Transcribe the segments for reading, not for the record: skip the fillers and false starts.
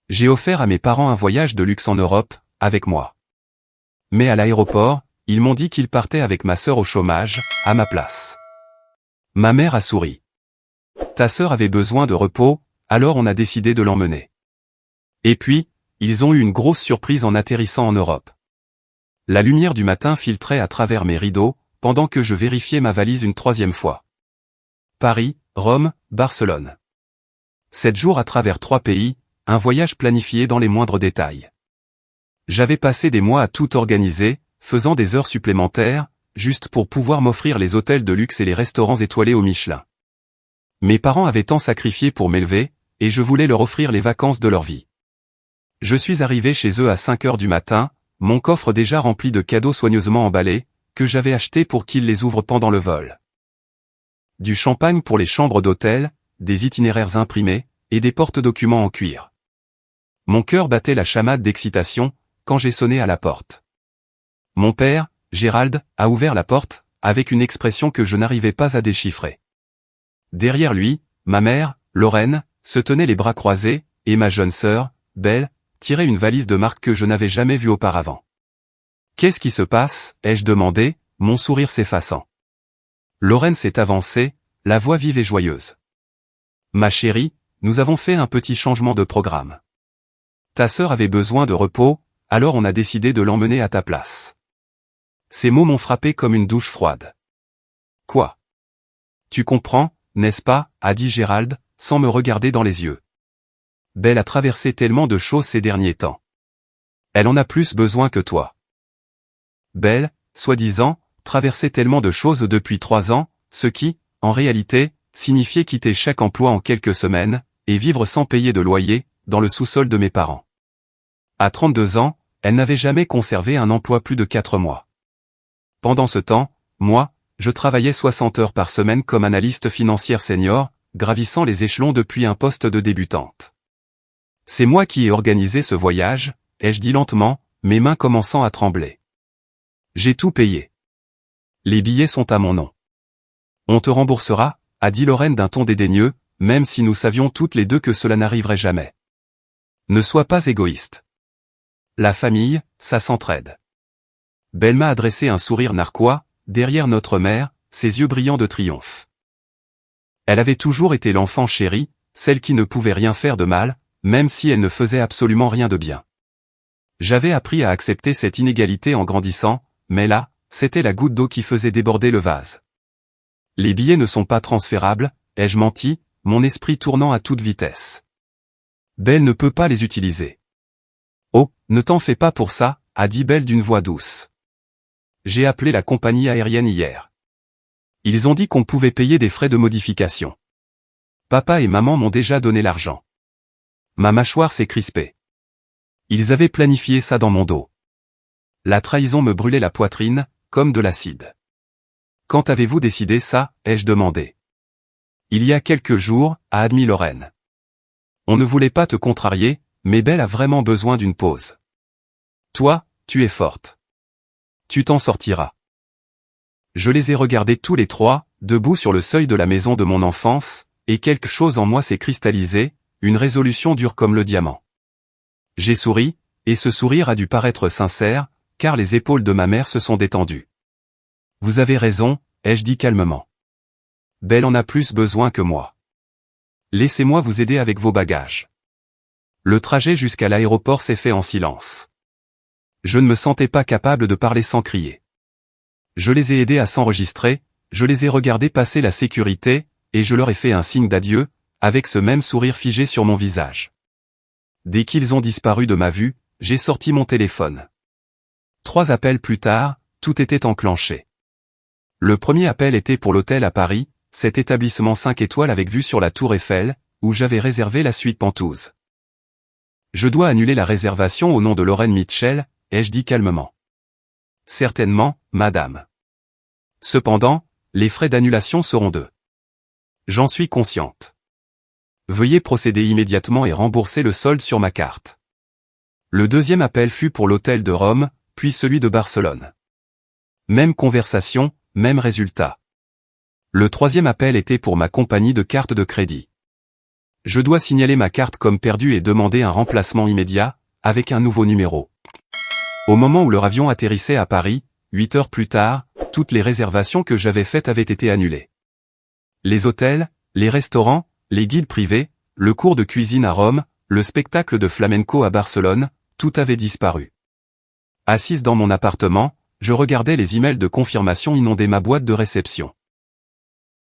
J'ai offert à mes parents un voyage de luxe en Europe, avec moi. Mais à l'aéroport, ils m'ont dit qu'ils partaient avec ma sœur au chômage, à ma place. Ma mère a souri. Ta sœur avait besoin de repos, alors on a décidé de l'emmener. Et puis, ils ont eu une grosse surprise en atterrissant en Europe. La lumière du matin filtrait à travers mes rideaux, pendant que je vérifiais ma valise une troisième fois. Paris, Rome, Barcelone. 7 jours à travers 3 pays, un voyage planifié dans les moindres détails. J'avais passé des mois à tout organiser, faisant des heures supplémentaires, juste pour pouvoir m'offrir les hôtels de luxe et les restaurants étoilés au Michelin. Mes parents avaient tant sacrifié pour m'élever, et je voulais leur offrir les vacances de leur vie. Je suis arrivé chez eux à 5 heures du matin, mon coffre déjà rempli de cadeaux soigneusement emballés, que j'avais achetés pour qu'ils les ouvrent pendant le vol. Du champagne pour les chambres d'hôtel, des itinéraires imprimés, et des porte-documents en cuir. Mon cœur battait la chamade d'excitation, quand j'ai sonné à la porte. Mon père, Gérald, a ouvert la porte, avec une expression que je n'arrivais pas à déchiffrer. Derrière lui, ma mère, Lorraine, se tenait les bras croisés, et ma jeune sœur, Belle, tirait une valise de marque que je n'avais jamais vue auparavant. « Qu'est-ce qui se passe ?» ai-je demandé, mon sourire s'effaçant. Lorraine s'est avancée, la voix vive et joyeuse. « Ma chérie, nous avons fait un petit changement de programme. Ta sœur avait besoin de repos, alors on a décidé de l'emmener à ta place. » Ces mots m'ont frappé comme une douche froide. « Quoi ? Tu comprends, n'est-ce pas ?» a dit Gérald, sans me regarder dans les yeux. Belle a traversé tellement de choses ces derniers temps. Elle en a plus besoin que toi. Belle, soi-disant, traversait tellement de choses depuis 3 ans, ce qui, en réalité, signifiait quitter chaque emploi en quelques semaines, et vivre sans payer de loyer, dans le sous-sol de mes parents. À 32 ans, elle n'avait jamais conservé un emploi plus de 4 mois. Pendant ce temps, moi, je travaillais 60 heures par semaine comme analyste financière senior, gravissant les échelons depuis un poste de débutante. C'est moi qui ai organisé ce voyage, ai-je dit lentement, mes mains commençant à trembler. J'ai tout payé. Les billets sont à mon nom. On te remboursera, a dit Lorraine d'un ton dédaigneux, même si nous savions toutes les deux que cela n'arriverait jamais. Ne sois pas égoïste. La famille, ça s'entraide. Belle m'a adressé un sourire narquois, derrière notre mère, ses yeux brillants de triomphe. Elle avait toujours été l'enfant chéri, celle qui ne pouvait rien faire de mal, même si elle ne faisait absolument rien de bien. J'avais appris à accepter cette inégalité en grandissant, mais là, c'était la goutte d'eau qui faisait déborder le vase. Les billets ne sont pas transférables, ai-je menti, mon esprit tournant à toute vitesse. Belle ne peut pas les utiliser. Oh, ne t'en fais pas pour ça, a dit Belle d'une voix douce. J'ai appelé la compagnie aérienne hier. Ils ont dit qu'on pouvait payer des frais de modification. Papa et maman m'ont déjà donné l'argent. Ma mâchoire s'est crispée. Ils avaient planifié ça dans mon dos. La trahison me brûlait la poitrine, comme de l'acide. Quand avez-vous décidé ça, ai-je demandé. Il y a quelques jours, a admis Lorraine. On ne voulait pas te contrarier, mais Belle a vraiment besoin d'une pause. Toi, tu es forte. Tu t'en sortiras. Je les ai regardés tous les trois, debout sur le seuil de la maison de mon enfance, et quelque chose en moi s'est cristallisé, une résolution dure comme le diamant. J'ai souri, et ce sourire a dû paraître sincère, car les épaules de ma mère se sont détendues. Vous avez raison, ai-je dit calmement. Belle en a plus besoin que moi. Laissez-moi vous aider avec vos bagages. Le trajet jusqu'à l'aéroport s'est fait en silence. Je ne me sentais pas capable de parler sans crier. Je les ai aidés à s'enregistrer, je les ai regardés passer la sécurité, et je leur ai fait un signe d'adieu, avec ce même sourire figé sur mon visage. Dès qu'ils ont disparu de ma vue, j'ai sorti mon téléphone. 3 appels plus tard, tout était enclenché. Le premier appel était pour l'hôtel à Paris, cet établissement 5 étoiles avec vue sur la Tour Eiffel, où j'avais réservé la suite Penthouse. Je dois annuler la réservation au nom de Lorraine Mitchell, ai-je dit calmement. Certainement, madame. Cependant, les frais d'annulation seront de. J'en suis consciente. Veuillez procéder immédiatement et rembourser le solde sur ma carte. Le deuxième appel fut pour l'hôtel de Rome, puis celui de Barcelone. Même conversation, même résultat. Le troisième appel était pour ma compagnie de carte de crédit. Je dois signaler ma carte comme perdue et demander un remplacement immédiat, avec un nouveau numéro. Au moment où leur avion atterrissait à Paris, 8 heures plus tard, toutes les réservations que j'avais faites avaient été annulées. Les hôtels, les restaurants, les guides privés, le cours de cuisine à Rome, le spectacle de flamenco à Barcelone, tout avait disparu. Assise dans mon appartement, je regardais les emails de confirmation inonder ma boîte de réception.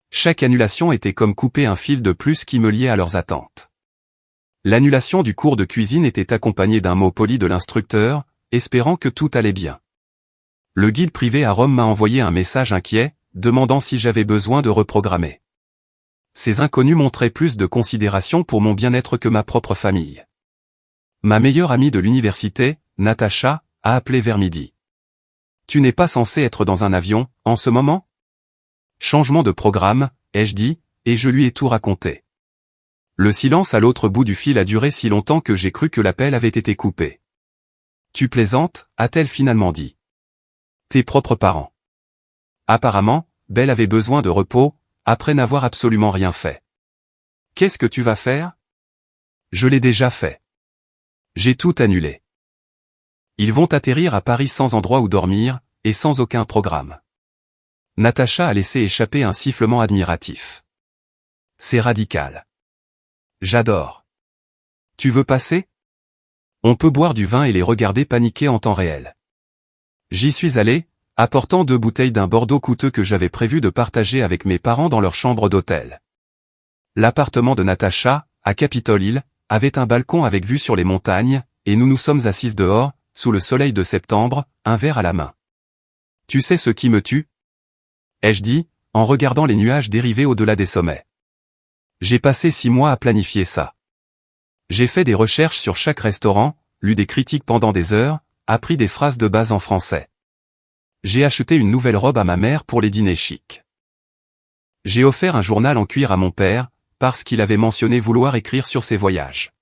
Chaque annulation était comme couper un fil de plus qui me liait à leurs attentes. L'annulation du cours de cuisine était accompagnée d'un mot poli de l'instructeur, espérant que tout allait bien. Le guide privé à Rome m'a envoyé un message inquiet, demandant si j'avais besoin de reprogrammer. Ces inconnus montraient plus de considération pour mon bien-être que ma propre famille. Ma meilleure amie de l'université, Natacha, a appelé vers midi. « Tu n'es pas censé être dans un avion, en ce moment ?» Changement de programme, ai-je dit, et je lui ai tout raconté. Le silence à l'autre bout du fil a duré si longtemps que j'ai cru que l'appel avait été coupé. « Tu plaisantes ?» a-t-elle finalement dit. « Tes propres parents. » Apparemment, Belle avait besoin de repos, après n'avoir absolument rien fait. « Qu'est-ce que tu vas faire ?» Je l'ai déjà fait. J'ai tout annulé. Ils vont atterrir à Paris sans endroit où dormir, et sans aucun programme. Natacha a laissé échapper un sifflement admiratif. C'est radical. J'adore. Tu veux passer? On peut boire du vin et les regarder paniquer en temps réel. J'y suis allé, apportant 2 bouteilles d'un Bordeaux coûteux que j'avais prévu de partager avec mes parents dans leur chambre d'hôtel. L'appartement de Natacha, à Capitol Hill, avait un balcon avec vue sur les montagnes, et nous nous sommes assises dehors, sous le soleil de septembre, un verre à la main. Tu sais ce qui me tue? Ai-je dit, en regardant les nuages dériver au-delà des sommets. J'ai passé 6 mois à planifier ça. J'ai fait des recherches sur chaque restaurant, lu des critiques pendant des heures, appris des phrases de base en français. J'ai acheté une nouvelle robe à ma mère pour les dîners chics. J'ai offert un journal en cuir à mon père, parce qu'il avait mentionné vouloir écrire sur ses voyages.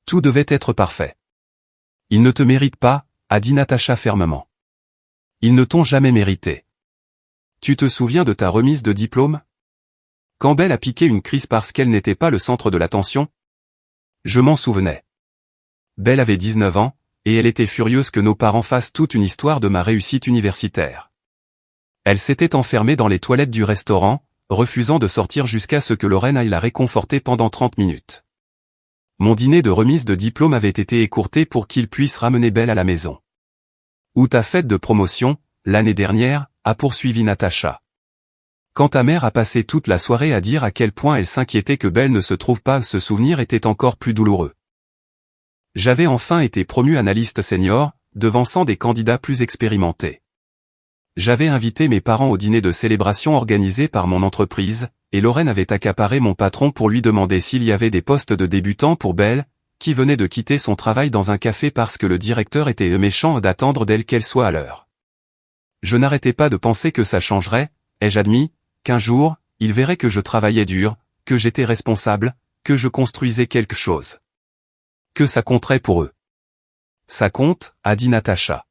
Tout devait être parfait. Ils ne te méritent pas, a dit Natacha fermement. Ils ne t'ont jamais mérité. Tu te souviens de ta remise de diplôme? Quand Belle a piqué une crise parce qu'elle n'était pas le centre de l'attention? Je m'en souvenais. Belle avait 19 ans, et elle était furieuse que nos parents fassent toute une histoire de ma réussite universitaire. Elle s'était enfermée dans les toilettes du restaurant, refusant de sortir jusqu'à ce que Lorraine aille la réconforter pendant 30 minutes. Mon dîner de remise de diplôme avait été écourté pour qu'il puisse ramener Belle à la maison. Ou ta fête de promotion, l'année dernière, a poursuivi Natacha. Quand ta mère a passé toute la soirée à dire à quel point elle s'inquiétait que Belle ne se trouve pas, ce souvenir était encore plus douloureux. J'avais enfin été promu analyste senior, devançant des candidats plus expérimentés. J'avais invité mes parents au dîner de célébration organisé par mon entreprise, et Lorraine avait accaparé mon patron pour lui demander s'il y avait des postes de débutants pour Belle, qui venait de quitter son travail dans un café parce que le directeur était méchant d'attendre d'elle qu'elle soit à l'heure. Je n'arrêtais pas de penser que ça changerait, ai-je admis, qu'un jour, ils verraient que je travaillais dur, que j'étais responsable, que je construisais quelque chose. Que ça compterait pour eux. Ça compte, a dit Natacha.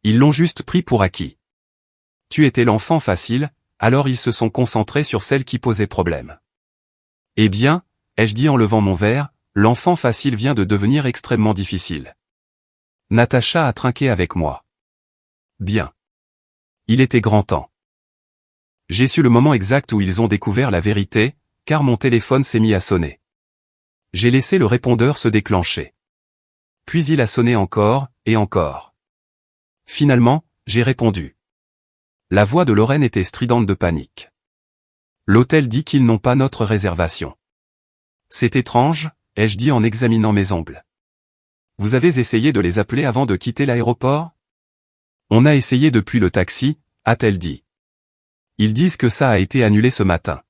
Ils l'ont juste pris pour acquis. Tu étais l'enfant facile, alors ils se sont concentrés sur celle qui posait problème. Eh bien, ai-je dit en levant mon verre, l'enfant facile vient de devenir extrêmement difficile. Natacha a trinqué avec moi. Bien. Il était grand temps. J'ai su le moment exact où ils ont découvert la vérité, car mon téléphone s'est mis à sonner. J'ai laissé le répondeur se déclencher. Puis il a sonné encore, et encore. Finalement, j'ai répondu. La voix de Lorraine était stridente de panique. L'hôtel dit qu'ils n'ont pas notre réservation. C'est étrange, ai-je dit en examinant mes ongles. Vous avez essayé de les appeler avant de quitter l'aéroport? On a essayé depuis le taxi, a-t-elle dit. Ils disent que ça a été annulé ce matin.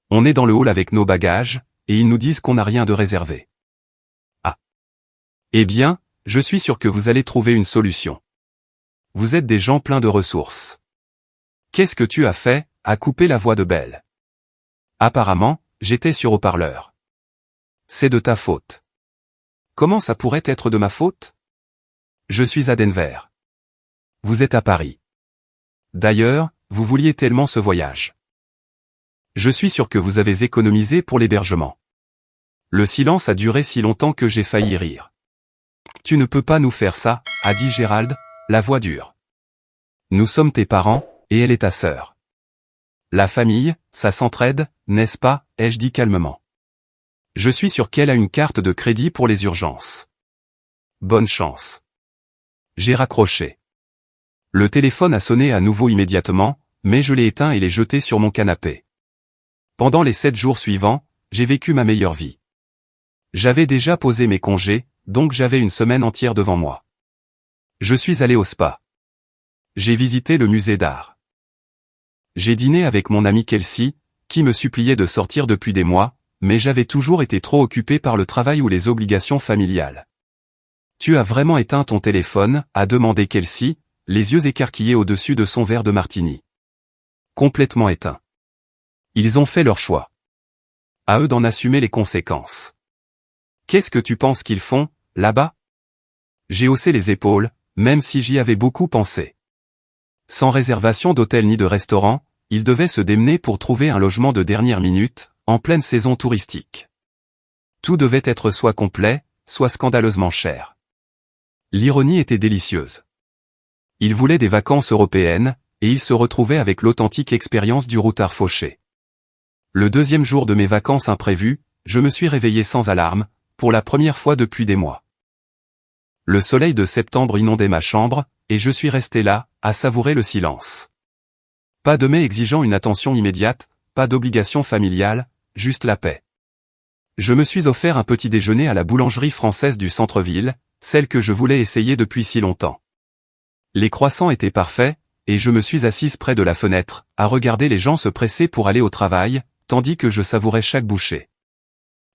On est dans le hall avec nos bagages, et ils nous disent qu'on n'a rien de réservé. Ah. Eh bien, je suis sûr que vous allez trouver une solution. Vous êtes des gens pleins de ressources. Qu'est-ce que tu as fait, a coupé la voix de Belle. Apparemment, j'étais sur haut-parleur. C'est de ta faute. Comment ça pourrait être de ma faute? Je suis à Denver. Vous êtes à Paris. D'ailleurs, vous vouliez tellement ce voyage. Je suis sûr que vous avez économisé pour l'hébergement. Le silence a duré si longtemps que j'ai failli rire. Tu ne peux pas nous faire ça, a dit Gérald, la voix dure. Nous sommes tes parents, et elle est ta sœur. La famille, ça s'entraide, n'est-ce pas, ai-je dit calmement. Je suis sûr qu'elle a une carte de crédit pour les urgences. Bonne chance. J'ai raccroché. Le téléphone a sonné à nouveau immédiatement, mais je l'ai éteint et l'ai jeté sur mon canapé. Pendant les 7 jours suivants, j'ai vécu ma meilleure vie. J'avais déjà posé mes congés, donc j'avais une semaine entière devant moi. Je suis allé au spa. J'ai visité le musée d'art. J'ai dîné avec mon ami Kelsey, qui me suppliait de sortir depuis des mois, mais j'avais toujours été trop occupé par le travail ou les obligations familiales. Tu as vraiment éteint ton téléphone, a demandé Kelsey, les yeux écarquillés au-dessus de son verre de martini. Complètement éteint. Ils ont fait leur choix. À eux d'en assumer les conséquences. Qu'est-ce que tu penses qu'ils font, là-bas? J'ai haussé les épaules, même si j'y avais beaucoup pensé. Sans réservation d'hôtel ni de restaurant, ils devaient se démener pour trouver un logement de dernière minute, en pleine saison touristique. Tout devait être soit complet, soit scandaleusement cher. L'ironie était délicieuse. Ils voulaient des vacances européennes, et ils se retrouvaient avec l'authentique expérience du routard fauché. Le deuxième jour de mes vacances imprévues, je me suis réveillé sans alarme, pour la première fois depuis des mois. Le soleil de septembre inondait ma chambre, et je suis resté là, à savourer le silence. Pas de mets exigeant une attention immédiate, pas d'obligation familiale, juste la paix. Je me suis offert un petit déjeuner à la boulangerie française du centre-ville, celle que je voulais essayer depuis si longtemps. Les croissants étaient parfaits, et je me suis assise près de la fenêtre, à regarder les gens se presser pour aller au travail, tandis que je savourais chaque bouchée.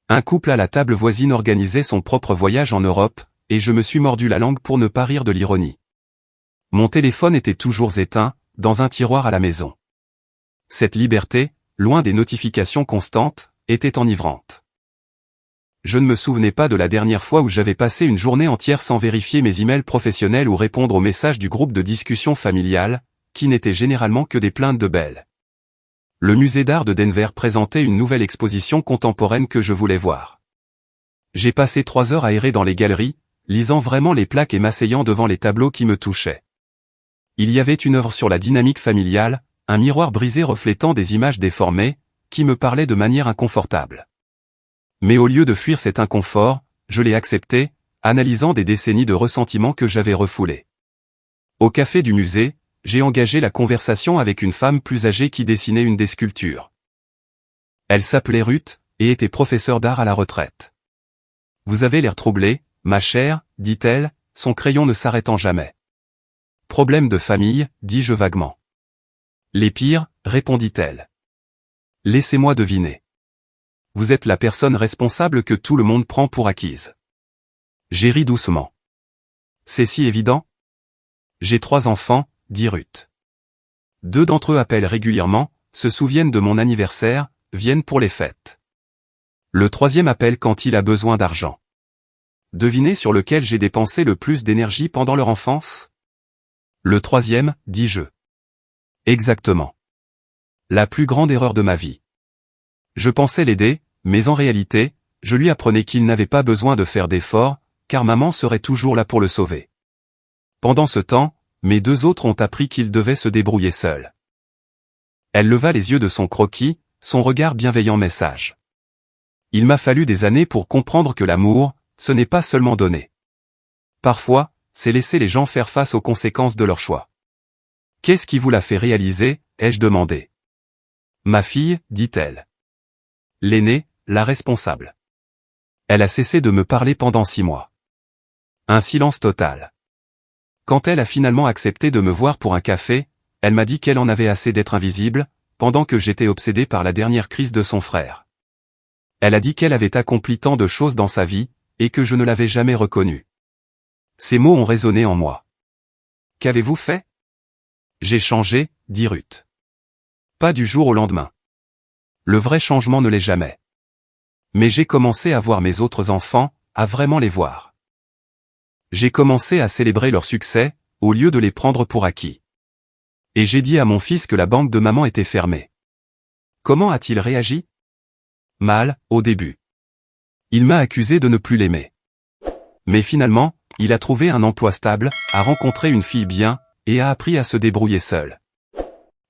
Un couple à la table voisine organisait son propre voyage en Europe, et je me suis mordu la langue pour ne pas rire de l'ironie. Mon téléphone était toujours éteint, dans un tiroir à la maison. Cette liberté, loin des notifications constantes, était enivrante. Je ne me souvenais pas de la dernière fois où j'avais passé une journée entière sans vérifier mes emails professionnels ou répondre aux messages du groupe de discussion familiale, qui n'étaient généralement que des plaintes de Belle. Le musée d'art de Denver présentait une nouvelle exposition contemporaine que je voulais voir. J'ai passé 3 heures à errer dans les galeries, lisant vraiment les plaques et m'asseyant devant les tableaux qui me touchaient. Il y avait une œuvre sur la dynamique familiale, un miroir brisé reflétant des images déformées, qui me parlait de manière inconfortable. Mais au lieu de fuir cet inconfort, je l'ai accepté, analysant des décennies de ressentiments que j'avais refoulés. Au café du musée, j'ai engagé la conversation avec une femme plus âgée qui dessinait une des sculptures. Elle s'appelait Ruth, et était professeure d'art à la retraite. « Vous avez l'air troublée, ma chère, dit-elle, son crayon ne s'arrêtant jamais. « Problème de famille, dis-je vaguement. « Les pires, répondit-elle. « Laissez-moi deviner. Vous êtes la personne responsable que tout le monde prend pour acquise. » J'ai ri doucement. « C'est si évident. J'ai 3 enfants, dit Ruth. 2 d'entre eux appellent régulièrement, se souviennent de mon anniversaire, viennent pour les fêtes. Le 3e appelle quand il a besoin d'argent. Devinez sur lequel j'ai dépensé le plus d'énergie pendant leur enfance? Le 3e, dis-je. Exactement. La plus grande erreur de ma vie. Je pensais l'aider, mais en réalité, je lui apprenais qu'il n'avait pas besoin de faire d'efforts, car maman serait toujours là pour le sauver. Pendant ce temps, mes 2 autres ont appris qu'ils devaient se débrouiller seuls. Elle leva les yeux de son croquis, son regard bienveillant mais sage. Il m'a fallu des années pour comprendre que l'amour, ce n'est pas seulement donner. Parfois, c'est laisser les gens faire face aux conséquences de leurs choix. Qu'est-ce qui vous l'a fait réaliser, ai-je demandé. Ma fille, dit-elle. L'aînée, la responsable. Elle a cessé de me parler pendant 6 mois. Un silence total. Quand elle a finalement accepté de me voir pour un café, elle m'a dit qu'elle en avait assez d'être invisible, pendant que j'étais obsédé par la dernière crise de son frère. Elle a dit qu'elle avait accompli tant de choses dans sa vie, et que je ne l'avais jamais reconnue. Ces mots ont résonné en moi. Qu'avez-vous fait? J'ai changé, dit Ruth. Pas du jour au lendemain. Le vrai changement ne l'est jamais. Mais j'ai commencé à voir mes autres enfants, à vraiment les voir. J'ai commencé à célébrer leur succès, au lieu de les prendre pour acquis. Et j'ai dit à mon fils que la banque de maman était fermée. Comment a-t-il réagi? Mal, au début. Il m'a accusé de ne plus l'aimer. Mais finalement, il a trouvé un emploi stable, a rencontré une fille bien, et a appris à se débrouiller seul.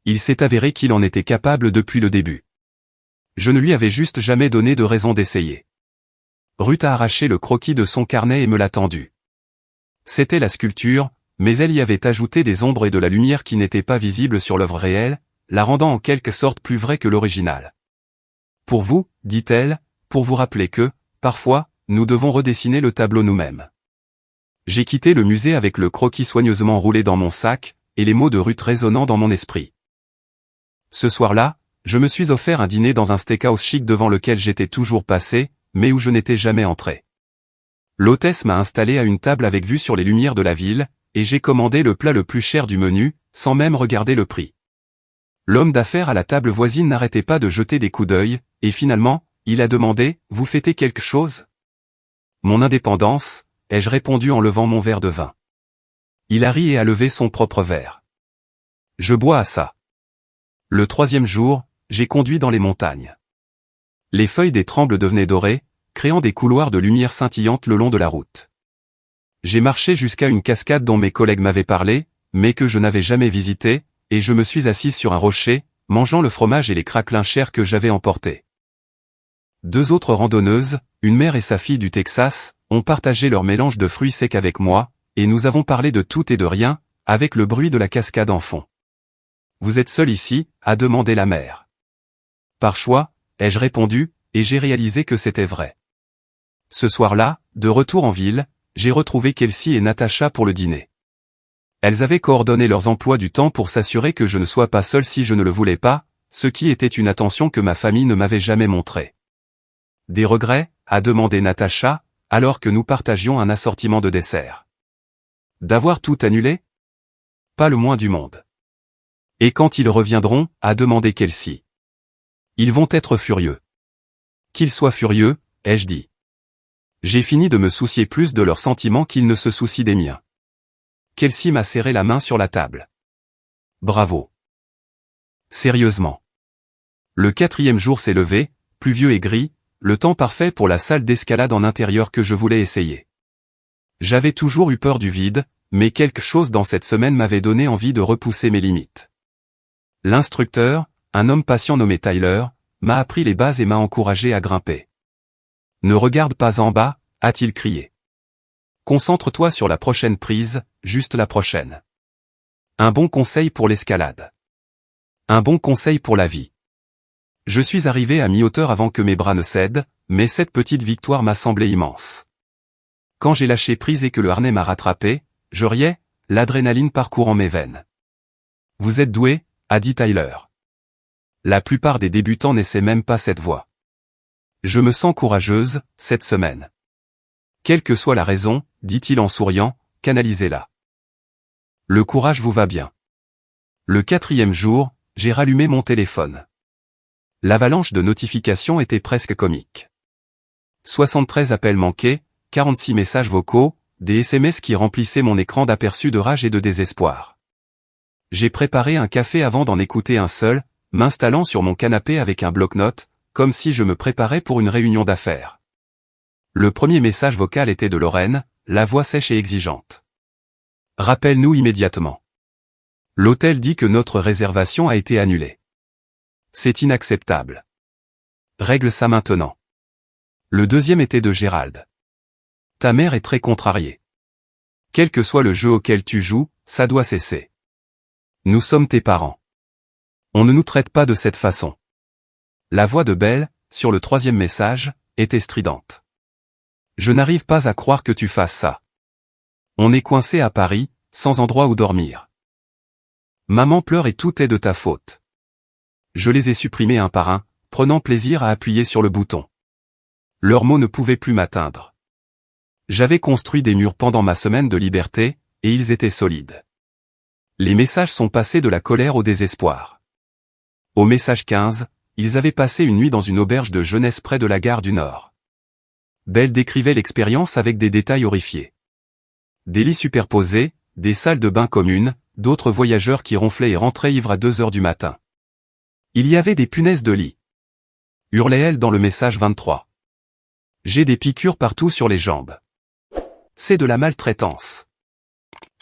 Il s'est avéré qu'il en était capable depuis le début. Je ne lui avais juste jamais donné de raison d'essayer. Ruth a arraché le croquis de son carnet et me l'a tendu. C'était la sculpture, mais elle y avait ajouté des ombres et de la lumière qui n'étaient pas visibles sur l'œuvre réelle, la rendant en quelque sorte plus vraie que l'original. Pour vous, dit-elle, pour vous rappeler que, parfois, nous devons redessiner le tableau nous-mêmes. J'ai quitté le musée avec le croquis soigneusement roulé dans mon sac, et les mots de Ruth résonnant dans mon esprit. Ce soir-là, je me suis offert un dîner dans un steakhouse chic devant lequel j'étais toujours passé, mais où je n'étais jamais entré. L'hôtesse m'a installé à une table avec vue sur les lumières de la ville, et j'ai commandé le plat le plus cher du menu, sans même regarder le prix. L'homme d'affaires à la table voisine n'arrêtait pas de jeter des coups d'œil, et finalement, il a demandé « Vous fêtez quelque chose ?» Mon indépendance, ai-je répondu en levant mon verre de vin. Il a ri et a levé son propre verre. Je bois à ça. Le 3e jour, j'ai conduit dans les montagnes. Les feuilles des trembles devenaient dorées, créant des couloirs de lumière scintillante le long de la route. J'ai marché jusqu'à une cascade dont mes collègues m'avaient parlé, mais que je n'avais jamais visitée, et je me suis assise sur un rocher, mangeant le fromage et les craquelins chers que j'avais emportés. 2 autres randonneuses, une mère et sa fille du Texas, ont partagé leur mélange de fruits secs avec moi, et nous avons parlé de tout et de rien, avec le bruit de la cascade en fond. « Vous êtes seul ici ?» a demandé la mère. Par choix, ai-je répondu, et j'ai réalisé que c'était vrai. Ce soir-là, de retour en ville, j'ai retrouvé Kelsey et Natacha pour le dîner. Elles avaient coordonné leurs emplois du temps pour s'assurer que je ne sois pas seul si je ne le voulais pas, ce qui était une attention que ma famille ne m'avait jamais montrée. « Des regrets ?» a demandé Natacha, alors que nous partagions un assortiment de desserts. « D'avoir tout annulé ? Pas le moins du monde. » « Et quand ils reviendront ?» a demandé Kelsey. « Ils vont être furieux. »« Qu'ils soient furieux » ai-je dit. J'ai fini de me soucier plus de leurs sentiments qu'ils ne se soucient des miens. Kelsey m'a serré la main sur la table. Bravo. Sérieusement. Le 4e jour s'est levé, pluvieux et gris, le temps parfait pour la salle d'escalade en intérieur que je voulais essayer. J'avais toujours eu peur du vide, mais quelque chose dans cette semaine m'avait donné envie de repousser mes limites. L'instructeur, un homme patient nommé Tyler, m'a appris les bases et m'a encouragé à grimper. « Ne regarde pas en bas », a-t-il crié. « Concentre-toi sur la prochaine prise, juste la prochaine. » Un bon conseil pour l'escalade. Un bon conseil pour la vie. Je suis arrivé à mi-hauteur avant que mes bras ne cèdent, mais cette petite victoire m'a semblé immense. Quand j'ai lâché prise et que le harnais m'a rattrapé, je riais, l'adrénaline parcourant mes veines. « Vous êtes doué ?» a dit Tyler. La plupart des débutants n'essaient même pas cette voie. Je me sens courageuse, cette semaine. Quelle que soit la raison, dit-il en souriant, canalisez-la. Le courage vous va bien. Le 4e jour, j'ai rallumé mon téléphone. L'avalanche de notifications était presque comique. 73 appels manqués, 46 messages vocaux, des SMS qui remplissaient mon écran d'aperçus de rage et de désespoir. J'ai préparé un café avant d'en écouter un seul, m'installant sur mon canapé avec un bloc-notes, comme si je me préparais pour une réunion d'affaires. Le premier message vocal était de Lorraine, la voix sèche et exigeante. « Rappelle-nous immédiatement. L'hôtel dit que notre réservation a été annulée. C'est inacceptable. Règle ça maintenant. » Le deuxième était de Gérald. « Ta mère est très contrariée. Quel que soit le jeu auquel tu joues, ça doit cesser. Nous sommes tes parents. On ne nous traite pas de cette façon. » La voix de Belle, sur le 3e message, était stridente. « Je n'arrive pas à croire que tu fasses ça. On est coincé à Paris, sans endroit où dormir. Maman pleure et tout est de ta faute. » Je les ai supprimés un par un, prenant plaisir à appuyer sur le bouton. Leurs mots ne pouvaient plus m'atteindre. J'avais construit des murs pendant ma semaine de liberté, et ils étaient solides. Les messages sont passés de la colère au désespoir. Au message 15, ils avaient passé une nuit dans une auberge de jeunesse près de la gare du Nord. Belle décrivait l'expérience avec des détails horrifiés. Des lits superposés, des salles de bain communes, d'autres voyageurs qui ronflaient et rentraient ivres à 2 heures du matin. Il y avait des punaises de lit. Hurlait-elle dans le message 23. J'ai des piqûres partout sur les jambes. C'est de la maltraitance.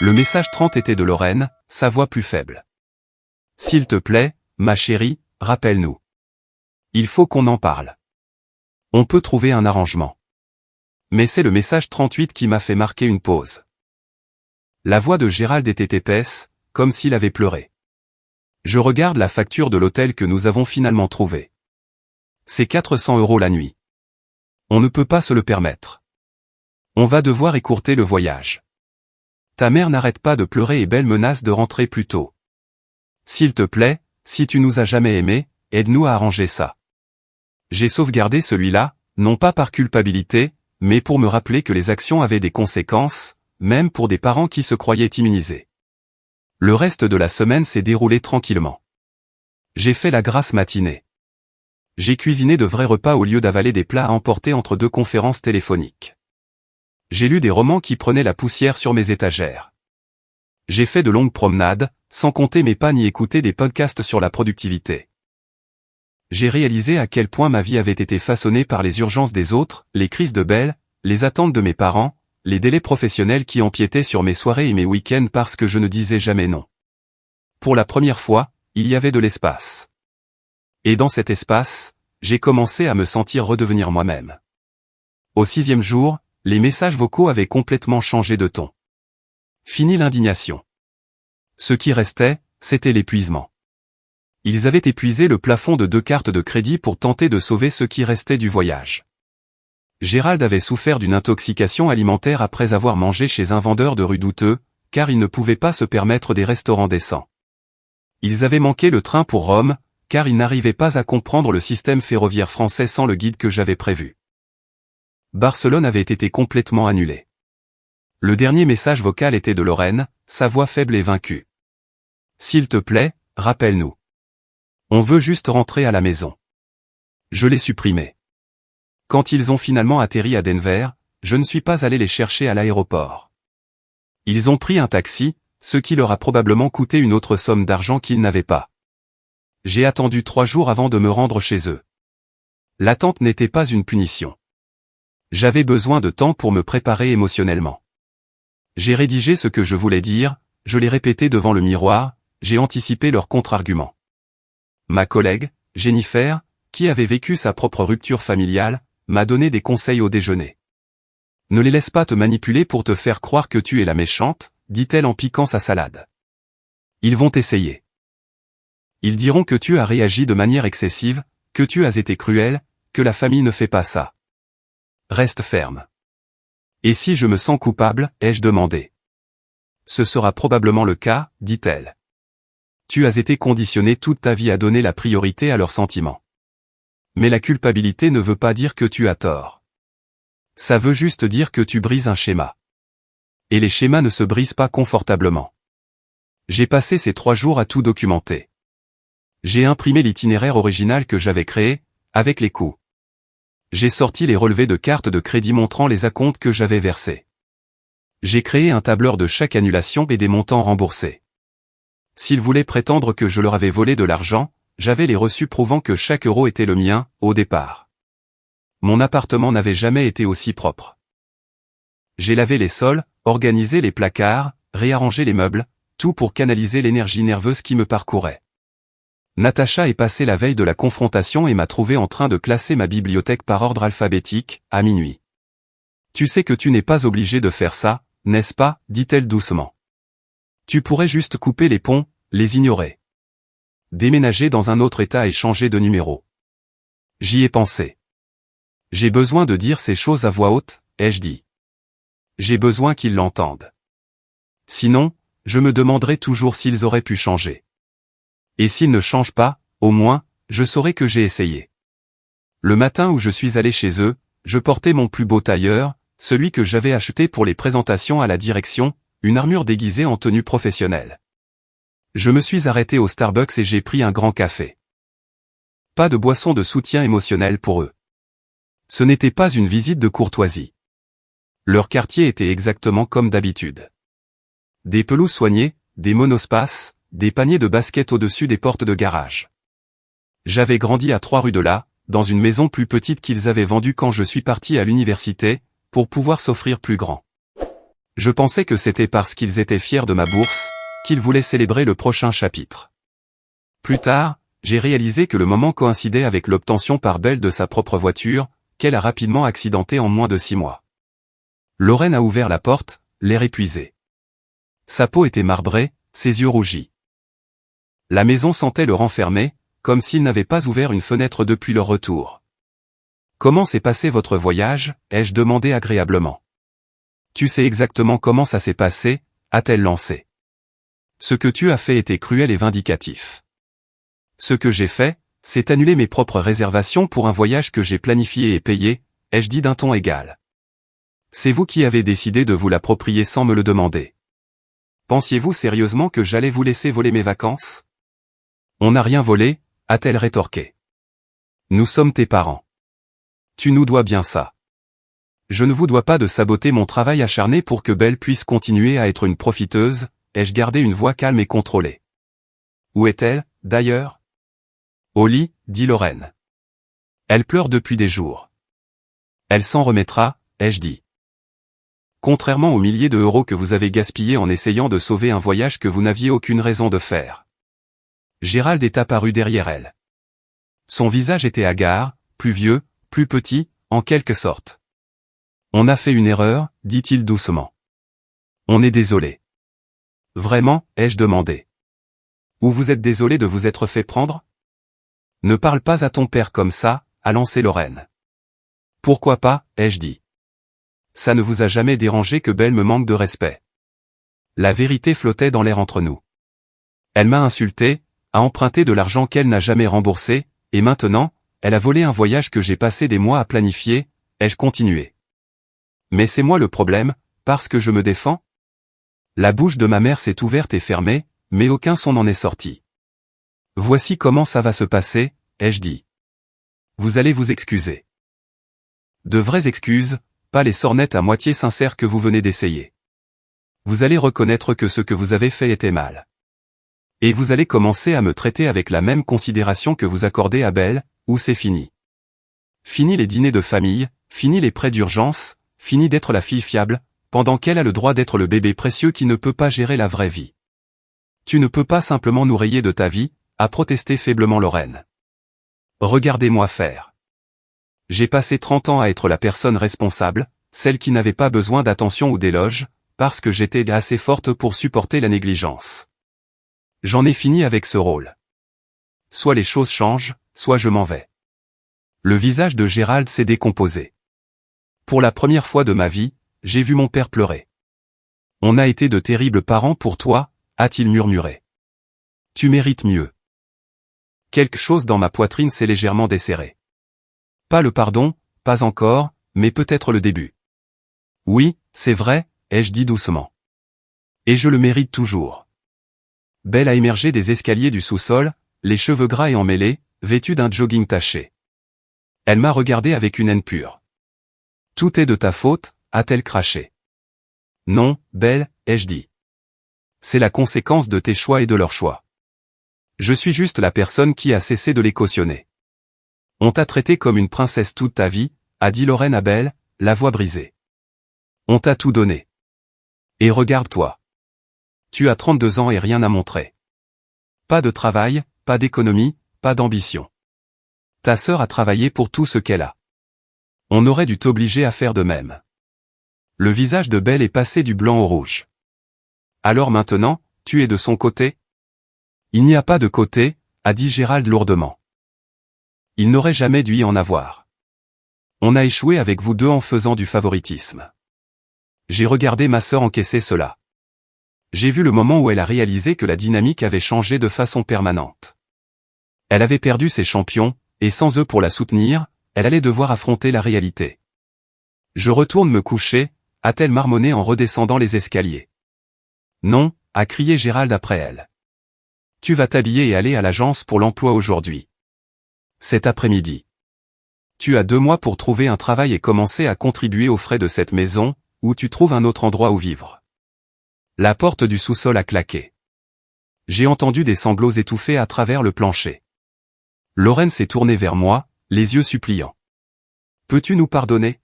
Le message 30 était de Lorraine, sa voix plus faible. S'il te plaît, ma chérie, rappelle-nous. Il faut qu'on en parle. On peut trouver un arrangement. Mais c'est le message 38 qui m'a fait marquer une pause. La voix de Gérald était épaisse, comme s'il avait pleuré. Je regarde la facture de l'hôtel que nous avons finalement trouvé. C'est 400 € la nuit. On ne peut pas se le permettre. On va devoir écourter le voyage. Ta mère n'arrête pas de pleurer et Belle menace de rentrer plus tôt. S'il te plaît, si tu nous as jamais aimés, aide-nous à arranger ça. J'ai sauvegardé celui-là, non pas par culpabilité, mais pour me rappeler que les actions avaient des conséquences, même pour des parents qui se croyaient immunisés. Le reste de la semaine s'est déroulé tranquillement. J'ai fait la grasse matinée. J'ai cuisiné de vrais repas au lieu d'avaler des plats à emporter entre deux conférences téléphoniques. J'ai lu des romans qui prenaient la poussière sur mes étagères. J'ai fait de longues promenades, sans compter mes pas ni écouter des podcasts sur la productivité. J'ai réalisé à quel point ma vie avait été façonnée par les urgences des autres, les crises de Belle, les attentes de mes parents, les délais professionnels qui empiétaient sur mes soirées et mes week-ends parce que je ne disais jamais non. Pour la première fois, il y avait de l'espace. Et dans cet espace, j'ai commencé à me sentir redevenir moi-même. Au 6e jour, les messages vocaux avaient complètement changé de ton. Fini l'indignation. Ce qui restait, c'était l'épuisement. Ils avaient épuisé le plafond de 2 cartes de crédit pour tenter de sauver ce qui restait du voyage. Gérald avait souffert d'une intoxication alimentaire après avoir mangé chez un vendeur de rue douteux, car il ne pouvait pas se permettre des restaurants décents. Ils avaient manqué le train pour Rome, car ils n'arrivaient pas à comprendre le système ferroviaire français sans le guide que j'avais prévu. Barcelone avait été complètement annulé. Le dernier message vocal était de Lorraine, sa voix faible et vaincue. S'il te plaît, rappelle-nous. On veut juste rentrer à la maison. Je l'ai supprimé. Quand ils ont finalement atterri à Denver, je ne suis pas allé les chercher à l'aéroport. Ils ont pris un taxi, ce qui leur a probablement coûté une autre somme d'argent qu'ils n'avaient pas. J'ai attendu 3 jours avant de me rendre chez eux. L'attente n'était pas une punition. J'avais besoin de temps pour me préparer émotionnellement. J'ai rédigé ce que je voulais dire, je l'ai répété devant le miroir, j'ai anticipé leurs contre-arguments. Ma collègue, Jennifer, qui avait vécu sa propre rupture familiale, m'a donné des conseils au déjeuner. Ne les laisse pas te manipuler pour te faire croire que tu es la méchante, dit-elle en piquant sa salade. Ils vont essayer. Ils diront que tu as réagi de manière excessive, que tu as été cruel, que la famille ne fait pas ça. Reste ferme. Et si je me sens coupable, ai-je demandé. Ce sera probablement le cas, dit-elle. Tu as été conditionné toute ta vie à donner la priorité à leurs sentiments. Mais la culpabilité ne veut pas dire que tu as tort. Ça veut juste dire que tu brises un schéma. Et les schémas ne se brisent pas confortablement. J'ai passé ces 3 jours à tout documenter. J'ai imprimé l'itinéraire original que j'avais créé, avec les coûts. J'ai sorti les relevés de cartes de crédit montrant les acomptes que j'avais versés. J'ai créé un tableur de chaque annulation et des montants remboursés. S'ils voulaient prétendre que je leur avais volé de l'argent, j'avais les reçus prouvant que chaque euro était le mien, au départ. Mon appartement n'avait jamais été aussi propre. J'ai lavé les sols, organisé les placards, réarrangé les meubles, tout pour canaliser l'énergie nerveuse qui me parcourait. Natacha est passée la veille de la confrontation et m'a trouvé en train de classer ma bibliothèque par ordre alphabétique, à minuit. Tu sais que tu n'es pas obligé de faire ça, n'est-ce pas, dit-elle doucement. Tu pourrais juste couper les ponts, les ignorer. Déménager dans un autre état et changer de numéro. J'y ai pensé. J'ai besoin de dire ces choses à voix haute, ai-je dit. J'ai besoin qu'ils l'entendent. Sinon, je me demanderai toujours s'ils auraient pu changer. Et s'ils ne changent pas, au moins, je saurai que j'ai essayé. Le matin où je suis allé chez eux, je portais mon plus beau tailleur, celui que j'avais acheté pour les présentations à la direction, une armure déguisée en tenue professionnelle. Je me suis arrêté au Starbucks et j'ai pris un grand café. Pas de boisson de soutien émotionnel pour eux. Ce n'était pas une visite de courtoisie. Leur quartier était exactement comme d'habitude. Des pelouses soignées, des monospaces, des paniers de basket au-dessus des portes de garage. J'avais grandi à 3 rues de là, dans une maison plus petite qu'ils avaient vendue quand je suis parti à l'université, pour pouvoir s'offrir plus grand. Je pensais que c'était parce qu'ils étaient fiers de ma bourse, qu'ils voulaient célébrer le prochain chapitre. Plus tard, j'ai réalisé que le moment coïncidait avec l'obtention par Belle de sa propre voiture, qu'elle a rapidement accidentée en moins de 6 mois. Lorraine a ouvert la porte, l'air épuisé. Sa peau était marbrée, ses yeux rougis. La maison sentait le renfermer, comme s'ils n'avaient pas ouvert une fenêtre depuis leur retour. « Comment s'est passé votre voyage ?» ai-je demandé agréablement. « Tu sais exactement comment ça s'est passé ?» a-t-elle lancé. « Ce que tu as fait était cruel et vindicatif. Ce que j'ai fait, c'est annuler mes propres réservations pour un voyage que j'ai planifié et payé, ai-je dit d'un ton égal. C'est vous qui avez décidé de vous l'approprier sans me le demander. Pensiez-vous sérieusement que j'allais vous laisser voler mes vacances ? On n'a rien volé, a-t-elle rétorqué. Nous sommes tes parents. Tu nous dois bien ça. Je ne vous dois pas de saboter mon travail acharné pour que Belle puisse continuer à être une profiteuse, ai-je gardé une voix calme et contrôlée. Où est-elle, d'ailleurs ? Au lit, dit Lorraine. Elle pleure depuis des jours. Elle s'en remettra, ai-je dit. Contrairement aux milliers de euros que vous avez gaspillés en essayant de sauver un voyage que vous n'aviez aucune raison de faire. Gérald est apparu derrière elle. Son visage était hagard, plus vieux, plus petit, en quelque sorte. On a fait une erreur, dit-il doucement. On est désolé. Vraiment, ai-je demandé. Ou vous êtes désolé de vous être fait prendre ? Ne parle pas à ton père comme ça, a lancé Lorraine. Pourquoi pas, ai-je dit. Ça ne vous a jamais dérangé que Belle me manque de respect. La vérité flottait dans l'air entre nous. Elle m'a insulté, a emprunté de l'argent qu'elle n'a jamais remboursé, et maintenant, elle a volé un voyage que j'ai passé des mois à planifier, ai-je continué. Mais c'est moi le problème, parce que je me défends ? La bouche de ma mère s'est ouverte et fermée, mais aucun son n'en est sorti. Voici comment ça va se passer, ai-je dit. Vous allez vous excuser. De vraies excuses, pas les sornettes à moitié sincères que vous venez d'essayer. Vous allez reconnaître que ce que vous avez fait était mal. Et vous allez commencer à me traiter avec la même considération que vous accordez à Belle, ou c'est fini. Fini les dîners de famille, fini les prêts d'urgence, fini d'être la fille fiable, pendant qu'elle a le droit d'être le bébé précieux qui ne peut pas gérer la vraie vie. Tu ne peux pas simplement nous rayer de ta vie, a protesté faiblement Lorraine. Regardez-moi faire. J'ai passé 30 ans à être la personne responsable, celle qui n'avait pas besoin d'attention ou d'éloges, parce que j'étais assez forte pour supporter la négligence. J'en ai fini avec ce rôle. Soit les choses changent, soit je m'en vais. Le visage de Gérald s'est décomposé. Pour la première fois de ma vie, j'ai vu mon père pleurer. On a été de terribles parents pour toi, a-t-il murmuré. Tu mérites mieux. Quelque chose dans ma poitrine s'est légèrement desserré. Pas le pardon, pas encore, mais peut-être le début. Oui, c'est vrai, ai-je dit doucement. Et je le mérite toujours. Belle a émergé des escaliers du sous-sol, les cheveux gras et emmêlés, vêtue d'un jogging taché. Elle m'a regardé avec une haine pure. Tout est de ta faute, a-t-elle craché. Non, Belle, ai-je dit. C'est la conséquence de tes choix et de leurs choix. Je suis juste la personne qui a cessé de les cautionner. On t'a traité comme une princesse toute ta vie, a dit Lorraine à Belle, la voix brisée. On t'a tout donné. Et regarde-toi. Tu as 32 ans et rien à montrer. Pas de travail, pas d'économie, pas d'ambition. Ta sœur a travaillé pour tout ce qu'elle a. On aurait dû t'obliger à faire de même. Le visage de Belle est passé du blanc au rouge. Alors maintenant, tu es de son côté ? Il n'y a pas de côté, a dit Gérald lourdement. Il n'aurait jamais dû y en avoir. On a échoué avec vous deux en faisant du favoritisme. J'ai regardé ma sœur encaisser cela. J'ai vu le moment où elle a réalisé que la dynamique avait changé de façon permanente. Elle avait perdu ses champions, et sans eux pour la soutenir, elle allait devoir affronter la réalité. Je retourne me coucher, a-t-elle marmonné en redescendant les escaliers. Non, a crié Gérald après elle. Tu vas t'habiller et aller à l'agence pour l'emploi aujourd'hui. Cet après-midi. Tu as 2 mois pour trouver un travail et commencer à contribuer aux frais de cette maison, ou tu trouves un autre endroit où vivre. La porte du sous-sol a claqué. J'ai entendu des sanglots étouffés à travers le plancher. Lorraine s'est tournée vers moi, les yeux suppliants. Peux-tu nous pardonner?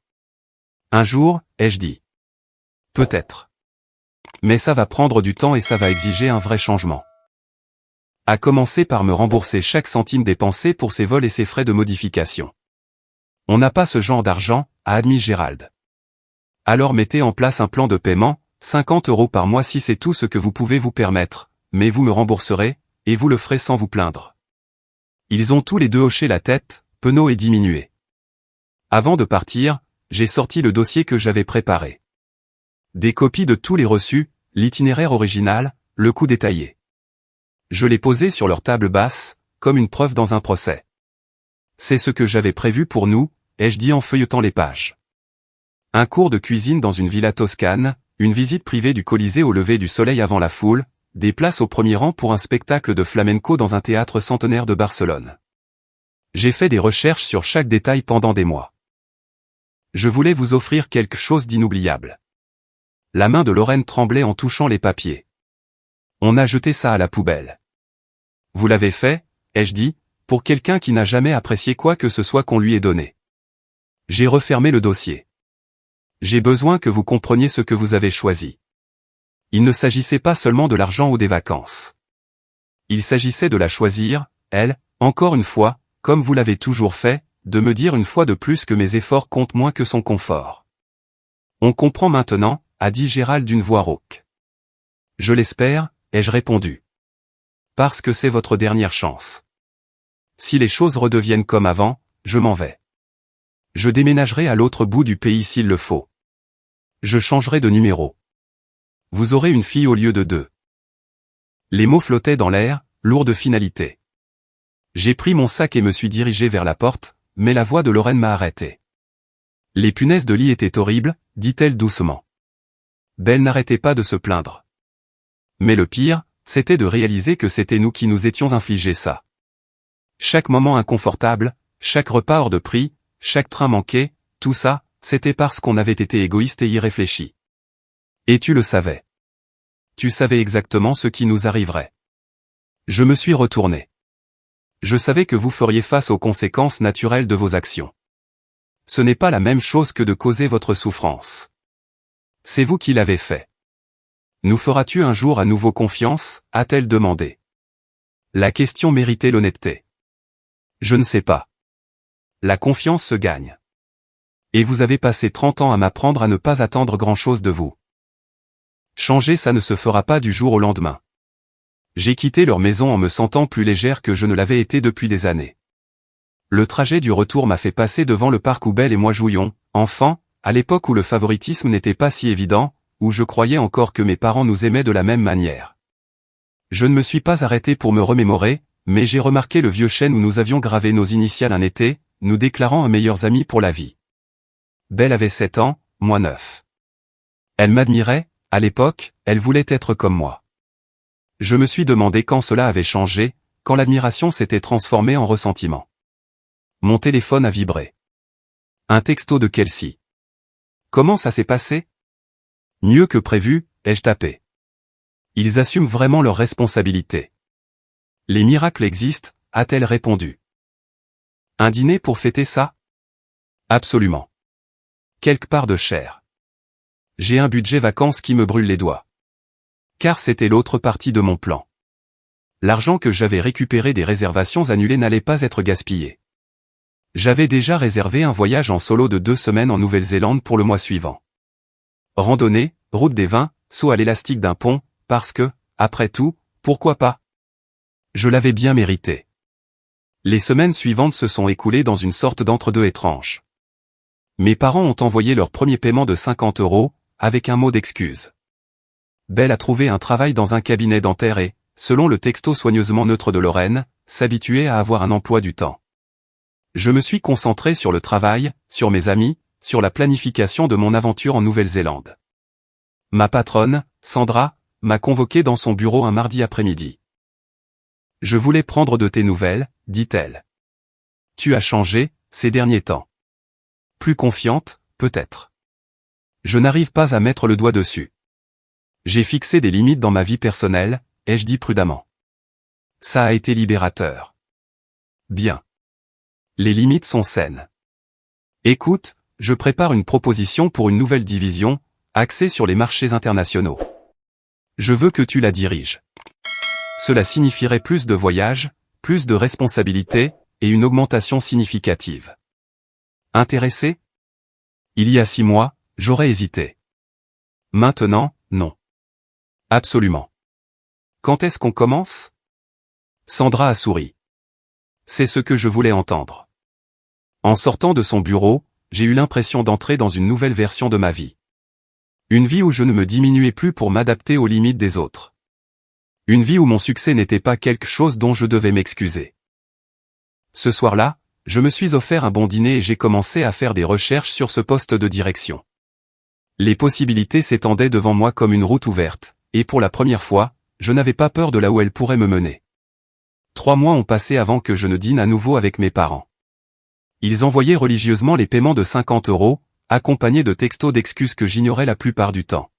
Un jour, ai-je dit. Peut-être. Mais ça va prendre du temps et ça va exiger un vrai changement. À commencer par me rembourser chaque centime dépensé pour ses vols et ses frais de modification. On n'a pas ce genre d'argent, a admis Gérald. Alors mettez en place un plan de paiement, 50 € par mois si c'est tout ce que vous pouvez vous permettre, mais vous me rembourserez, et vous le ferez sans vous plaindre. Ils ont tous les deux hoché la tête, penaud et diminué. Avant de partir, j'ai sorti le dossier que j'avais préparé. Des copies de tous les reçus, l'itinéraire original, le coût détaillé. Je l'ai posé sur leur table basse, comme une preuve dans un procès. C'est ce que j'avais prévu pour nous, ai-je dit en feuilletant les pages. Un cours de cuisine dans une villa toscane, une visite privée du Colisée au lever du soleil avant la foule, des places au premier rang pour un spectacle de flamenco dans un théâtre centenaire de Barcelone. J'ai fait des recherches sur chaque détail pendant des mois. Je voulais vous offrir quelque chose d'inoubliable. La main de Lorraine tremblait en touchant les papiers. On a jeté ça à la poubelle. Vous l'avez fait, ai-je dit, pour quelqu'un qui n'a jamais apprécié quoi que ce soit qu'on lui ait donné. J'ai refermé le dossier. J'ai besoin que vous compreniez ce que vous avez choisi. Il ne s'agissait pas seulement de l'argent ou des vacances. Il s'agissait de la choisir, elle, encore une fois, comme vous l'avez toujours fait, de me dire une fois de plus que mes efforts comptent moins que son confort. On comprend maintenant, a dit Gérald d'une voix rauque. Je l'espère, ai-je répondu. Parce que c'est votre dernière chance. Si les choses redeviennent comme avant, je m'en vais. Je déménagerai à l'autre bout du pays s'il le faut. Je changerai de numéro. Vous aurez une fille au lieu de 2. Les mots flottaient dans l'air, lourds de finalité. J'ai pris mon sac et me suis dirigé vers la porte, mais la voix de Lorraine m'a arrêté. Les punaises de lit étaient horribles, dit-elle doucement. Belle n'arrêtait pas de se plaindre. Mais le pire, c'était de réaliser que c'était nous qui nous étions infligés ça. Chaque moment inconfortable, chaque repas hors de prix, chaque train manqué, tout ça, c'était parce qu'on avait été égoïste et irréfléchi. Et tu le savais. Tu savais exactement ce qui nous arriverait. Je me suis retourné. Je savais que vous feriez face aux conséquences naturelles de vos actions. Ce n'est pas la même chose que de causer votre souffrance. C'est vous qui l'avez fait. Nous feras-tu un jour à nouveau confiance, a-t-elle demandé. La question méritait l'honnêteté. Je ne sais pas. La confiance se gagne. Et vous avez passé 30 ans à m'apprendre à ne pas attendre grand-chose de vous. Changer ça ne se fera pas du jour au lendemain. J'ai quitté leur maison en me sentant plus légère que je ne l'avais été depuis des années. Le trajet du retour m'a fait passer devant le parc où Belle et moi jouions, enfants, à l'époque où le favoritisme n'était pas si évident, où je croyais encore que mes parents nous aimaient de la même manière. Je ne me suis pas arrêté pour me remémorer, mais j'ai remarqué le vieux chêne où nous avions gravé nos initiales un été, nous déclarant meilleurs amis pour la vie. Belle avait 7 ans, moi 9. Elle m'admirait, à l'époque, elle voulait être comme moi. Je me suis demandé quand cela avait changé, quand l'admiration s'était transformée en ressentiment. Mon téléphone a vibré. Un texto de Kelsey. Comment ça s'est passé? Mieux que prévu, ai-je tapé. Ils assument vraiment leurs responsabilités. Les miracles existent, a-t-elle répondu. Un dîner pour fêter ça? Absolument. Quelque part de chair. J'ai un budget vacances qui me brûle les doigts. Car c'était l'autre partie de mon plan. L'argent que j'avais récupéré des réservations annulées n'allait pas être gaspillé. J'avais déjà réservé un voyage en solo de 2 semaines en Nouvelle-Zélande pour le mois suivant. Randonnée, route des vins, saut à l'élastique d'un pont, parce que, après tout, pourquoi pas? Je l'avais bien mérité. Les semaines suivantes se sont écoulées dans une sorte d'entre-deux étrange. Mes parents ont envoyé leur premier paiement de 50 €, avec un mot d'excuse. Belle a trouvé un travail dans un cabinet dentaire et, selon le texto soigneusement neutre de Lorraine, s'habituait à avoir un emploi du temps. Je me suis concentré sur le travail, sur mes amis, sur la planification de mon aventure en Nouvelle-Zélande. Ma patronne, Sandra, m'a convoqué dans son bureau un mardi après-midi. Je voulais prendre de tes nouvelles, dit-elle. Tu as changé, ces derniers temps. Plus confiante, peut-être. Je n'arrive pas à mettre le doigt dessus. J'ai fixé des limites dans ma vie personnelle, ai-je dit prudemment. Ça a été libérateur. Bien. Les limites sont saines. Écoute, je prépare une proposition pour une nouvelle division, axée sur les marchés internationaux. Je veux que tu la diriges. Cela signifierait plus de voyages, plus de responsabilités, et une augmentation significative. Intéressé? Il y a 6 mois, j'aurais hésité. Maintenant, non. Absolument. Quand est-ce qu'on commence? Sandra a souri. C'est ce que je voulais entendre. En sortant de son bureau, j'ai eu l'impression d'entrer dans une nouvelle version de ma vie. Une vie où je ne me diminuais plus pour m'adapter aux limites des autres. Une vie où mon succès n'était pas quelque chose dont je devais m'excuser. Ce soir-là, je me suis offert un bon dîner et j'ai commencé à faire des recherches sur ce poste de direction. Les possibilités s'étendaient devant moi comme une route ouverte, et pour la première fois, je n'avais pas peur de là où elle pourrait me mener. 3 mois ont passé avant que je ne dîne à nouveau avec mes parents. Ils envoyaient religieusement les paiements de 50 €, accompagnés de textos d'excuses que j'ignorais la plupart du temps.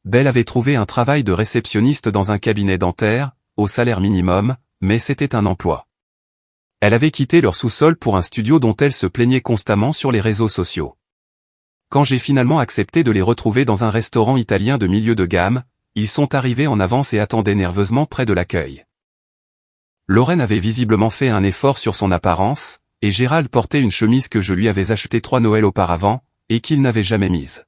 Belle avait trouvé un travail de réceptionniste dans un cabinet dentaire, au salaire minimum, mais c'était un emploi. Elle avait quitté leur sous-sol pour un studio dont elle se plaignait constamment sur les réseaux sociaux. Quand j'ai finalement accepté de les retrouver dans un restaurant italien de milieu de gamme, ils sont arrivés en avance et attendaient nerveusement près de l'accueil. Lorraine avait visiblement fait un effort sur son apparence, et Gérald portait une chemise que je lui avais achetée 3 Noëls auparavant, et qu'il n'avait jamais mise.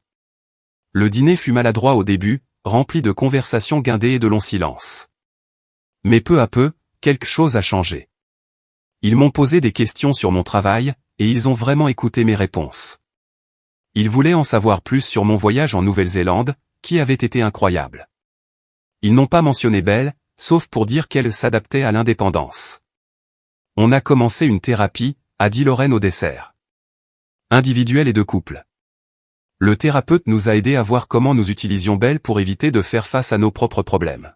Le dîner fut maladroit au début, rempli de conversations guindées et de longs silences. Mais peu à peu, quelque chose a changé. Ils m'ont posé des questions sur mon travail, et ils ont vraiment écouté mes réponses. Ils voulaient en savoir plus sur mon voyage en Nouvelle-Zélande, qui avait été incroyable. Ils n'ont pas mentionné Belle, sauf pour dire qu'elle s'adaptait à l'indépendance. On a commencé une thérapie, a dit Lorraine au dessert. Individuelle et de couple. Le thérapeute nous a aidés à voir comment nous utilisions Belle pour éviter de faire face à nos propres problèmes.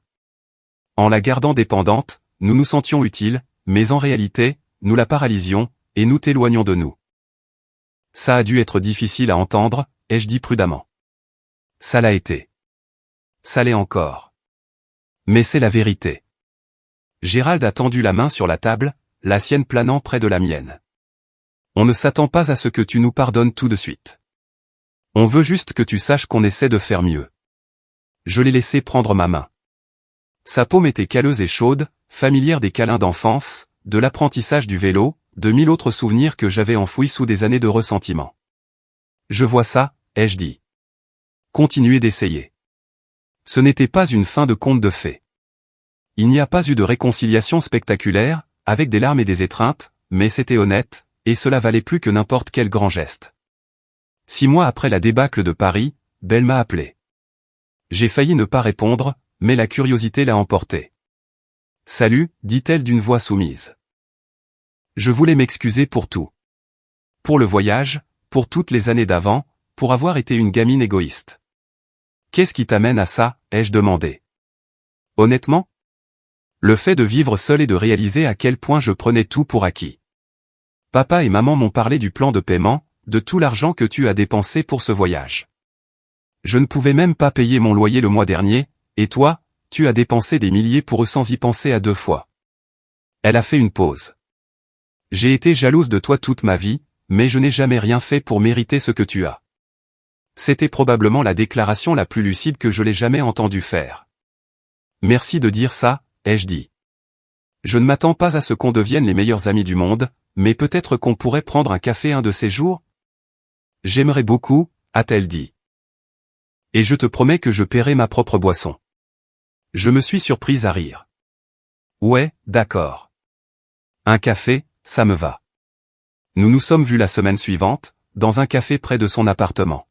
En la gardant dépendante, nous nous sentions utiles, mais en réalité, nous la paralysions, et nous t'éloignions de nous. Ça a dû être difficile à entendre, ai-je dit prudemment. Ça l'a été. Ça l'est encore. Mais c'est la vérité. Gérald a tendu la main sur la table, la sienne planant près de la mienne. On ne s'attend pas à ce que tu nous pardonnes tout de suite. On veut juste que tu saches qu'on essaie de faire mieux. Je l'ai laissé prendre ma main. Sa paume était calleuse et chaude, familière des câlins d'enfance, de l'apprentissage du vélo, de 1000 autres souvenirs que j'avais enfouis sous des années de ressentiment. Je vois ça, ai-je dit. Continuez d'essayer. Ce n'était pas une fin de conte de fées. Il n'y a pas eu de réconciliation spectaculaire, avec des larmes et des étreintes, mais c'était honnête, et cela valait plus que n'importe quel grand geste. 6 mois après la débâcle de Paris, Belle m'a appelé. J'ai failli ne pas répondre, mais la curiosité l'a emporté. Salut, dit-elle d'une voix soumise. Je voulais m'excuser pour tout. Pour le voyage, pour toutes les années d'avant, pour avoir été une gamine égoïste. Qu'est-ce qui t'amène à ça, ai-je demandé. Honnêtement? Le fait de vivre seul et de réaliser à quel point je prenais tout pour acquis. Papa et maman m'ont parlé du plan de paiement, de tout l'argent que tu as dépensé pour ce voyage. Je ne pouvais même pas payer mon loyer le mois dernier, et toi, tu as dépensé des milliers pour eux sans y penser à 2 fois. Elle a fait une pause. J'ai été jalouse de toi toute ma vie, mais je n'ai jamais rien fait pour mériter ce que tu as. C'était probablement la déclaration la plus lucide que je l'ai jamais entendue faire. Merci de dire ça, ai-je dit. Je ne m'attends pas à ce qu'on devienne les meilleurs amis du monde, mais peut-être qu'on pourrait prendre un café un de ces jours? J'aimerais beaucoup, a-t-elle dit. Et je te promets que je paierai ma propre boisson. Je me suis surprise à rire. Ouais, d'accord. Un café, ça me va. Nous nous sommes vus la semaine suivante, dans un café près de son appartement.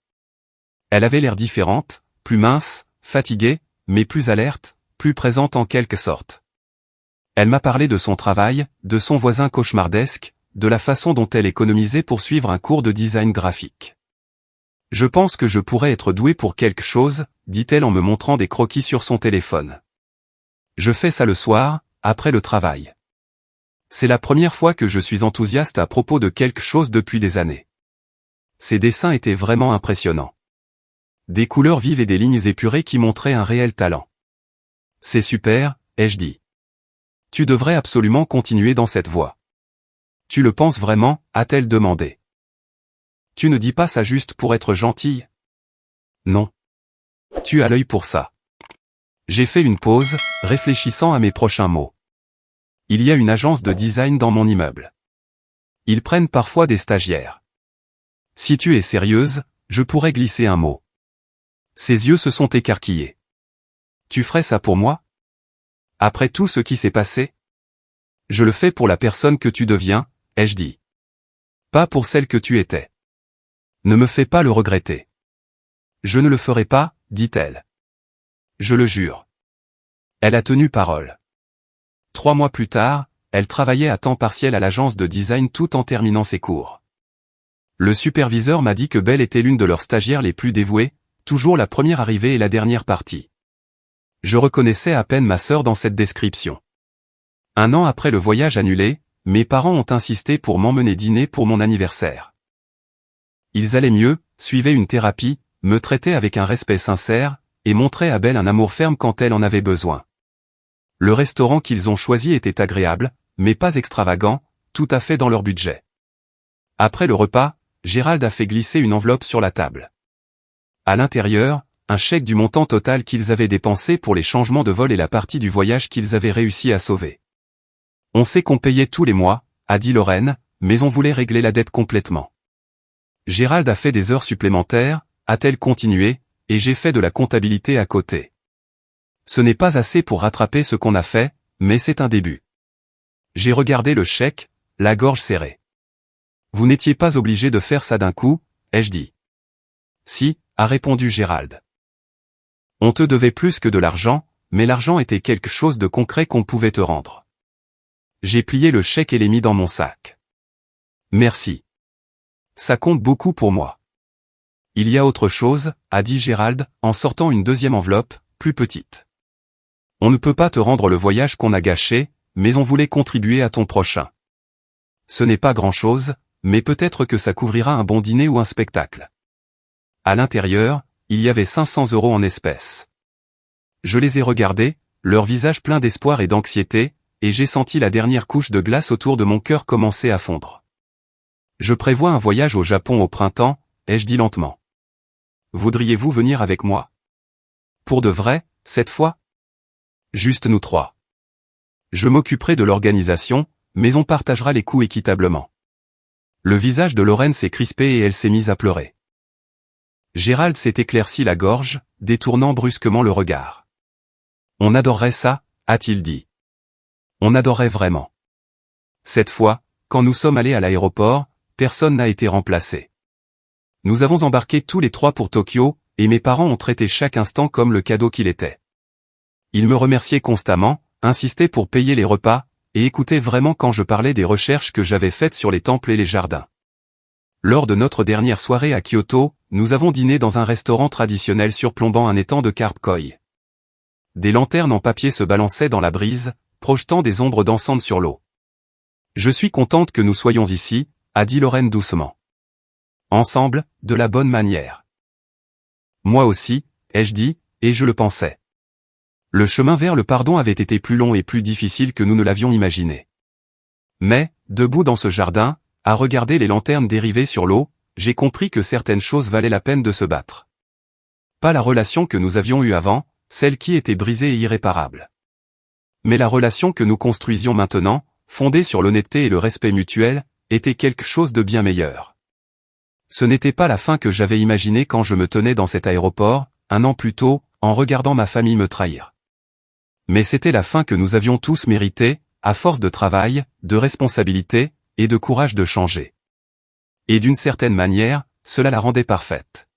Elle avait l'air différente, plus mince, fatiguée, mais plus alerte, plus présente en quelque sorte. Elle m'a parlé de son travail, de son voisin cauchemardesque, de la façon dont elle économisait pour suivre un cours de design graphique. Je pense que je pourrais être douée pour quelque chose, dit-elle en me montrant des croquis sur son téléphone. Je fais ça le soir, après le travail. C'est la première fois que je suis enthousiaste à propos de quelque chose depuis des années. Ses dessins étaient vraiment impressionnants. Des couleurs vives et des lignes épurées qui montraient un réel talent. C'est super, ai-je dit. Tu devrais absolument continuer dans cette voie. Tu le penses vraiment, a-t-elle demandé. Tu ne dis pas ça juste pour être gentille? Non. Tu as l'œil pour ça. J'ai fait une pause, réfléchissant à mes prochains mots. Il y a une agence de design dans mon immeuble. Ils prennent parfois des stagiaires. Si tu es sérieuse, je pourrais glisser un mot. Ses yeux se sont écarquillés. Tu ferais ça pour moi? Après tout ce qui s'est passé? Je le fais pour la personne que tu deviens, ai-je dit. Pas pour celle que tu étais. Ne me fais pas le regretter. Je ne le ferai pas, dit-elle. Je le jure. Elle a tenu parole. 3 mois plus tard, elle travaillait à temps partiel à l'agence de design tout en terminant ses cours. Le superviseur m'a dit que Belle était l'une de leurs stagiaires les plus dévouées, toujours la première arrivée et la dernière partie. Je reconnaissais à peine ma sœur dans cette description. 1 an après le voyage annulé, mes parents ont insisté pour m'emmener dîner pour mon anniversaire. Ils allaient mieux, suivaient une thérapie, me traitaient avec un respect sincère, et montraient à Belle un amour ferme quand elle en avait besoin. Le restaurant qu'ils ont choisi était agréable, mais pas extravagant, tout à fait dans leur budget. Après le repas, Gérald a fait glisser une enveloppe sur la table. À l'intérieur, un chèque du montant total qu'ils avaient dépensé pour les changements de vol et la partie du voyage qu'ils avaient réussi à sauver. On sait qu'on payait tous les mois, a dit Lorraine, mais on voulait régler la dette complètement. Gérald a fait des heures supplémentaires, a-t-elle continué, et j'ai fait de la comptabilité à côté. Ce n'est pas assez pour rattraper ce qu'on a fait, mais c'est un début. J'ai regardé le chèque, la gorge serrée. Vous n'étiez pas obligé de faire ça d'un coup, ai-je dit. Si, a répondu Gérald. On te devait plus que de l'argent, mais l'argent était quelque chose de concret qu'on pouvait te rendre. J'ai plié le chèque et l'ai mis dans mon sac. Merci. Ça compte beaucoup pour moi. Il y a autre chose, a dit Gérald, en sortant une deuxième enveloppe, plus petite. On ne peut pas te rendre le voyage qu'on a gâché, mais on voulait contribuer à ton prochain. Ce n'est pas grand-chose, mais peut-être que ça couvrira un bon dîner ou un spectacle. À l'intérieur, il y avait 500 € en espèces. Je les ai regardés, leur visage plein d'espoir et d'anxiété, et j'ai senti la dernière couche de glace autour de mon cœur commencer à fondre. Je prévois un voyage au Japon au printemps, ai-je dit lentement. Voudriez-vous venir avec moi? Pour de vrai, cette fois? Juste nous 3. Je m'occuperai de l'organisation, mais on partagera les coûts équitablement. Le visage de Lorraine s'est crispé et elle s'est mise à pleurer. Gérald s'est éclairci la gorge, détournant brusquement le regard. On adorerait ça, a-t-il dit. On adorerait vraiment. Cette fois, quand nous sommes allés à l'aéroport, personne n'a été remplacé. Nous avons embarqué tous les 3 pour Tokyo, et mes parents ont traité chaque instant comme le cadeau qu'il était. Ils me remerciaient constamment, insistaient pour payer les repas, et écoutaient vraiment quand je parlais des recherches que j'avais faites sur les temples et les jardins. Lors de notre dernière soirée à Kyoto, nous avons dîné dans un restaurant traditionnel surplombant un étang de carpe koi. Des lanternes en papier se balançaient dans la brise, projetant des ombres dansantes sur l'eau. Je suis contente que nous soyons ici, a dit Lorraine doucement. Ensemble, de la bonne manière. Moi aussi, ai-je dit, et je le pensais. Le chemin vers le pardon avait été plus long et plus difficile que nous ne l'avions imaginé. Mais, debout dans ce jardin, à regarder les lanternes dériver sur l'eau, j'ai compris que certaines choses valaient la peine de se battre. Pas la relation que nous avions eue avant, celle qui était brisée et irréparable. Mais la relation que nous construisions maintenant, fondée sur l'honnêteté et le respect mutuel, était quelque chose de bien meilleur. Ce n'était pas la fin que j'avais imaginée quand je me tenais dans cet aéroport, 1 an plus tôt, en regardant ma famille me trahir. Mais c'était la fin que nous avions tous méritée, à force de travail, de responsabilité, et de courage de changer. Et d'une certaine manière, cela la rendait parfaite.